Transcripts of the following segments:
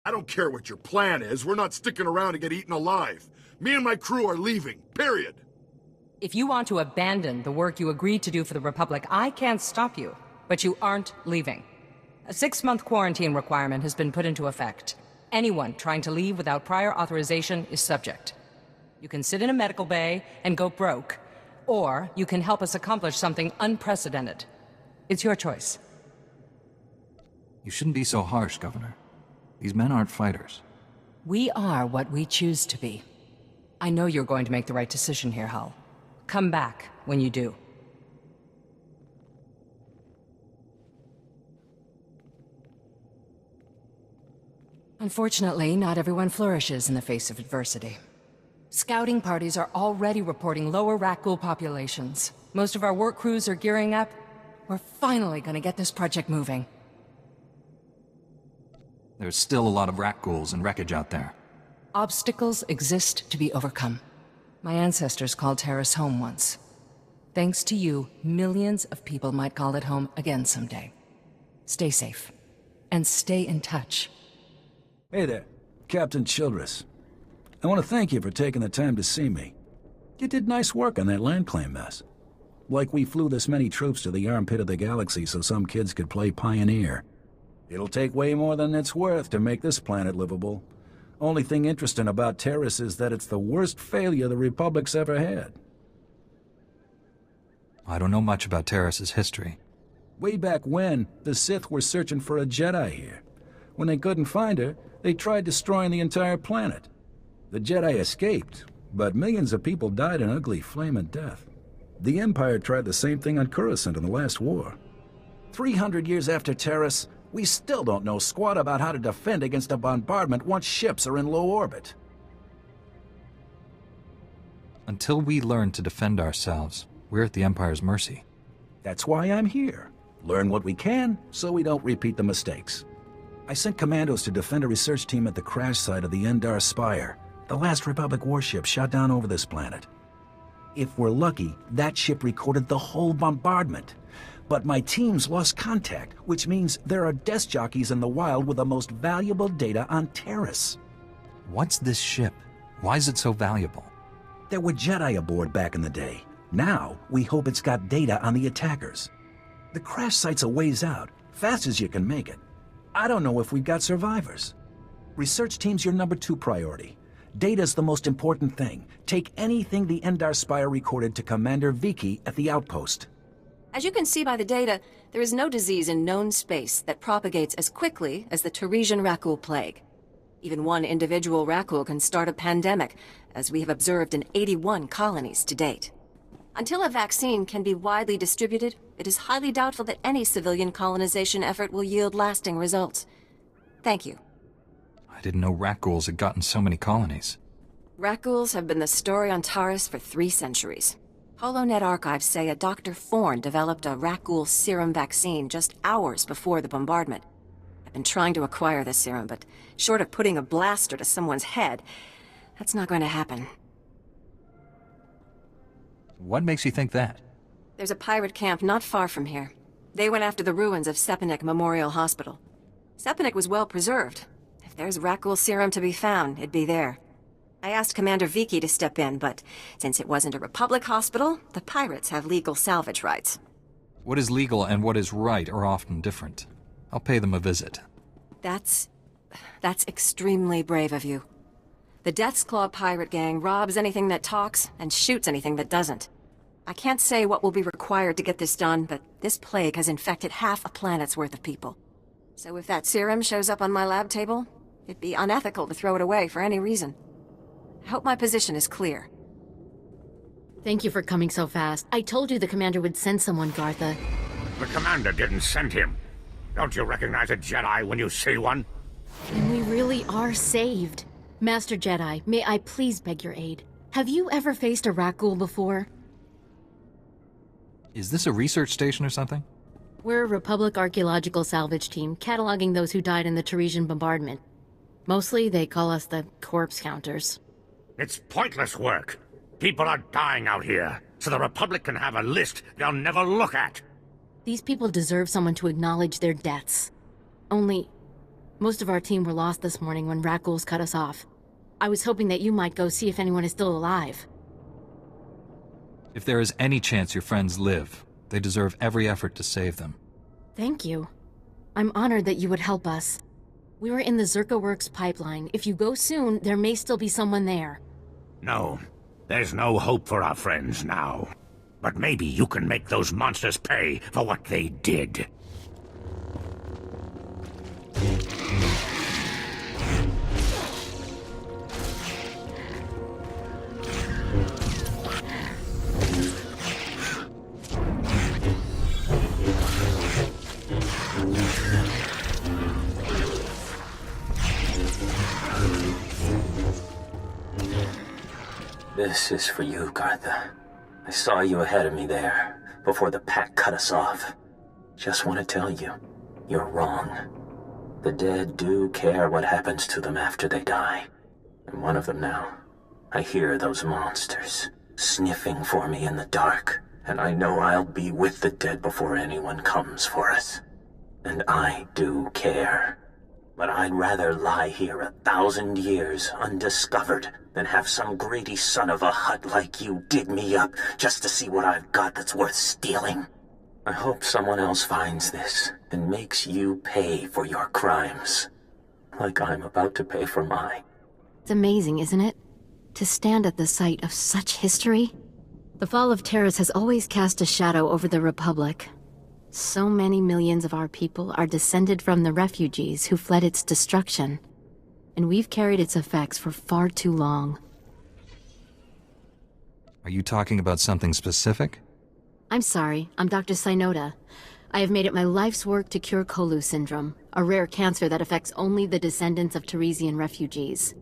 I don't care what your plan is. We're not sticking around to get eaten alive. Me and my crew are leaving, period. If you want to abandon the work you agreed to do for the Republic, I can't stop you. But you aren't leaving. A 6-month quarantine requirement has been put into effect. Anyone trying to leave without prior authorization is subject. You can sit in a medical bay and go broke, or you can help us accomplish something unprecedented. It's your choice. You shouldn't be so harsh, Governor. These men aren't fighters. We are what we choose to be. I know you're going to make the right decision here, Hull. Come back when you do. Unfortunately, not everyone flourishes in the face of adversity. Scouting parties are already reporting lower Rakghoul populations. Most of our work crews are gearing up. We're finally gonna get this project moving. There's still a lot of Rakghouls and wreckage out there. Obstacles exist to be overcome. My ancestors called Taris home once. Thanks to you, millions of people might call it home again someday. Stay safe. And stay in touch. Hey there, Captain Childress. I want to thank you for taking the time to see me. You did nice work on that land claim mess. Like we flew this many troops to the armpit of the galaxy so some kids could play pioneer. It'll take way more than it's worth to make this planet livable. Only thing interesting about Taris is that it's the worst failure the Republic's ever had. I don't know much about Taris's history. Way back when, the Sith were searching for a Jedi here. When they couldn't find her, they tried destroying the entire planet. The Jedi escaped, but millions of people died an ugly flaming death. The Empire tried the same thing on Coruscant in the last war. 300 years after Taris, we still don't know squat about how to defend against a bombardment once ships are in low orbit. Until we learn to defend ourselves, we're at the Empire's mercy. That's why I'm here. Learn what we can, so we don't repeat the mistakes. I sent commandos to defend a research team at the crash site of the Endar Spire, the last Republic warship shot down over this planet. If we're lucky, that ship recorded the whole bombardment. But my teams lost contact, which means there are desk jockeys in the wild with the most valuable data on Taris. What's this ship? Why is it so valuable? There were Jedi aboard back in the day. Now, we hope it's got data on the attackers. The crash site's a ways out, fast as you can make it. I don't know if we've got survivors. Research team's your #2 priority. Data's the most important thing. Take anything the Endar Spire recorded to Commander Viki at the outpost. As you can see by the data, there is no disease in known space that propagates as quickly as the Tarisian Rakghoul plague. Even one individual Rakghoul can start a pandemic, as we have observed in 81 colonies to date. Until a vaccine can be widely distributed, it is highly doubtful that any civilian colonization effort will yield lasting results. Thank you. I didn't know Rakghouls had gotten so many colonies. Rakghouls have been the story on Taris for 3 centuries. HoloNet archives say a Dr. Forn developed a Rakghoul serum vaccine just hours before the bombardment. I've been trying to acquire the serum, but short of putting a blaster to someone's head, that's not going to happen. What makes you think that? There's a pirate camp not far from here. They went after the ruins of Sepinik Memorial Hospital. Sepinik was well preserved. If there's Rakghoul serum to be found, it'd be there. I asked Commander Viki to step in, but since it wasn't a Republic hospital, the pirates have legal salvage rights. What is legal and what is right are often different. I'll pay them a visit. That's extremely brave of you. The Death's Claw pirate gang robs anything that talks and shoots anything that doesn't. I can't say what will be required to get this done, but this plague has infected half a planet's worth of people. So if that serum shows up on my lab table, it'd be unethical to throw it away for any reason. I hope my position is clear. Thank you for coming so fast. I told you the commander would send someone, Gartha. The commander didn't send him. Don't you recognize a Jedi when you see one? And we really are saved. Master Jedi, may I please beg your aid? Have you ever faced a Rakghoul before? Is this a research station or something? We're a Republic Archaeological Salvage team, cataloging those who died in the Tarisian bombardment. Mostly, they call us the corpse counters. It's pointless work. People are dying out here, so the Republic can have a list they'll never look at. These people deserve someone to acknowledge their deaths. Only, Most of our team were lost this morning when Rakghouls cut us off. I was hoping that you might go see if anyone is still alive. If there is any chance your friends live, they deserve every effort to save them. Thank you. I'm honored that you would help us. We were in the Zerka Works pipeline. If you go soon, there may still be someone there. No, there's no hope for our friends now. But maybe you can make those monsters pay for what they did. This is for you, Gartha. I saw you ahead of me there, before the pack cut us off. Just want to tell you, you're wrong. The dead do care what happens to them after they die. I'm one of them now. I hear those monsters sniffing for me in the dark, and I know I'll be with the dead before anyone comes for us. And I do care. But I'd rather lie here 1,000 years undiscovered than have some greedy son of a hut like you dig me up just to see what I've got that's worth stealing. I hope someone else finds this and makes you pay for your crimes, like I'm about to pay for mine. It's amazing, isn't it? To stand at the site of such history. The fall of Taris has always cast a shadow over the Republic. So many millions of our people are descended from the refugees who fled its destruction, and we've carried its effects for far too long. Are you talking about something specific? I'm sorry, I'm Dr. Synoda. I have made it my life's work to cure Kolu syndrome, a rare cancer that affects only the descendants of Tarisian refugees.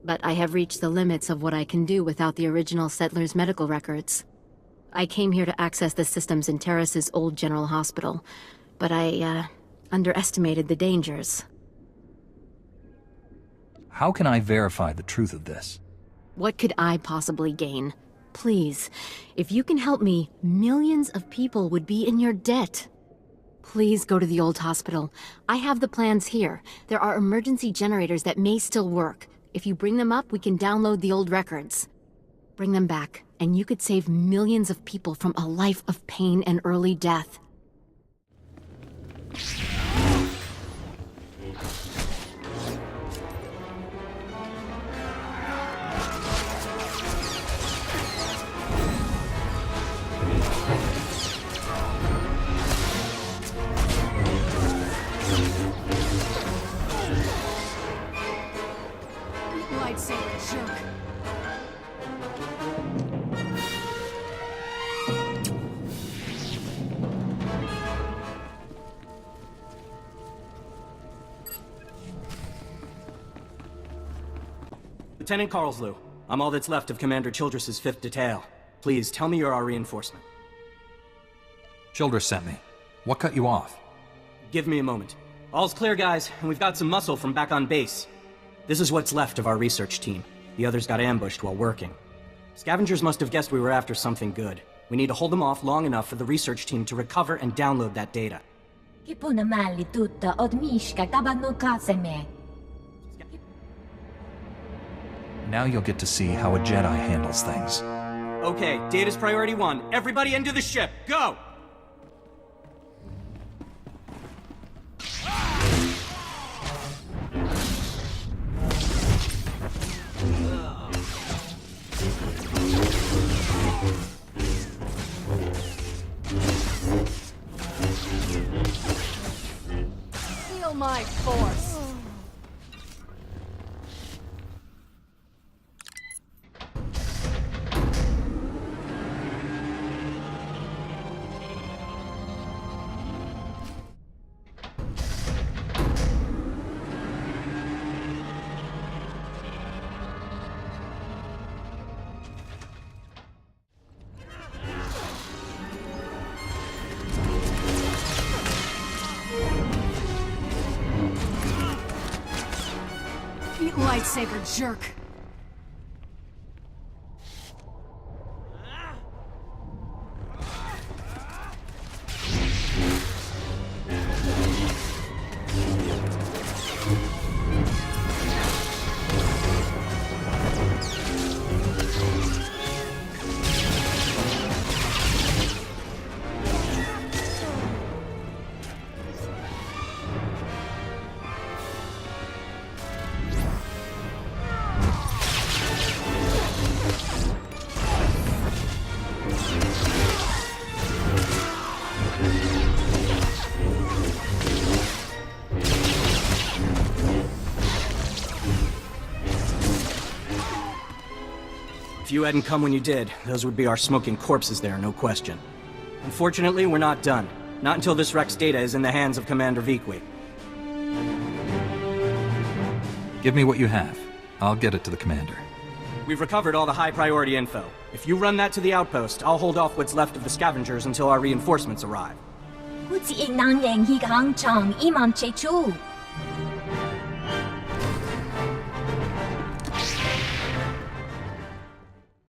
But I have reached the limits of what I can do without the original settlers' medical records. I came here to access the systems in Taris's old general hospital, but I, underestimated the dangers. How can I verify the truth of this? What could I possibly gain? Please, if you can help me, millions of people would be in your debt. Please go to the old hospital. I have the plans here. There are emergency generators that may still work. If you bring them up, we can download the old records. Bring them back, and you could save millions of people from a life of pain and early death. Lightsaber jerk. Lieutenant Carlslew, I'm all that's left of Commander Childress's 5th Detail. Please, tell me you're our reinforcement. Childress sent me. What cut you off? Give me a moment. All's clear, guys, and we've got some muscle from back on base. This is what's left of our research team. The others got ambushed while working. Scavengers must have guessed we were after something good. We need to hold them off long enough for the research team to recover and download that data. Now you'll get to see how a Jedi handles things. Okay, data's priority 1. Everybody into the ship, go! Feel my force. Lightsaber jerk. you hadn't come when you did, those would be our smoking corpses there, no question. Unfortunately, we're not done. Not until this Rex data is in the hands of Commander Vikwi. Give me what you have. I'll get it to the commander. We've recovered all the high-priority info. If you run that to the outpost, I'll hold off what's left of the scavengers until our reinforcements arrive. 好似亦能贏佢嘅行長，以望接觸。